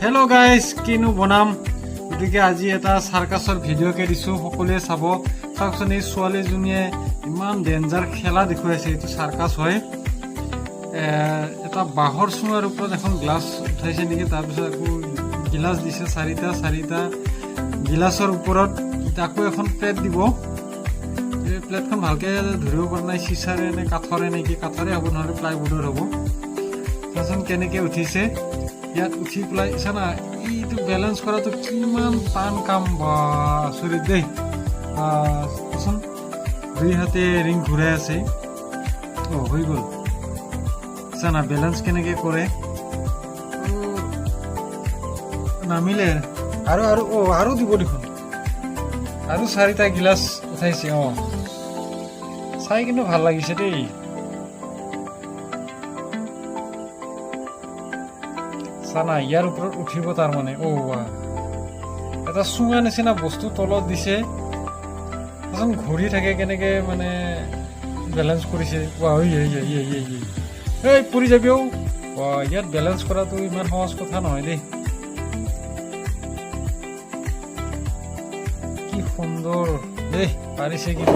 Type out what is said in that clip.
Hello' guys, কিনো বনাম গতিকে আজি এটা চাৰ্কাছৰ ভিডিঅ'কে দিছোঁ, সকলোৱে চাব। চাওকচোন, এই ছোৱালীজনীয়ে ইমান ডেঞ্জাৰ খেলা দেখুৱাইছে। এইটো চাৰ্কাছ হয়। এটা বাঁহৰ চুঙাৰ ওপৰত এখন গ্লাছ উঠাইছে নেকি, তাৰপিছত আকৌ গিলাচ দিছে চাৰিটা গিলাচৰ ওপৰত আকৌ এখন প্লেট দিব। এই প্লেটখন ভালকৈ ধৰিব পৰা নাই, চিচাৰে নে কাঠৰে নেকি, কাঠৰে হ'ব নহ'লে প্লাইবোৰ্ডৰ হ'ব। চাচোন কেনেকৈ উঠিছে। ইয়াত উঠি পেলাই চানা, এইটো বেলেঞ্চ কৰাটো কিমান টান কাম, বা আচৰিত দেই। চাচোন, দুই হাতে ৰিং ঘূৰাই আছে। হৈ গ'ল। চানা বেলেঞ্চ কেনেকৈ কৰে, নামিলে আৰু দিব দেখোন। আৰু চাৰিটা গিলাচ উঠাইছে। চাই কিন্তু ভাল লাগিছে দেই। চানা ইয়াৰ ওপৰত উঠিব, তাৰমানে এটা চুঙা নিচিনা বস্তু তলত দিছে। ঘূৰি থাকে কেনেকে, মানে বেলেঞ্চ কৰিছে। এই পৰি যাবি। ইয়াত বেলেঞ্চ কৰাটো ইমান সহজ কথা নহয় দেই। কি সুন্দৰ দেই, পাৰিছে কিন্তু।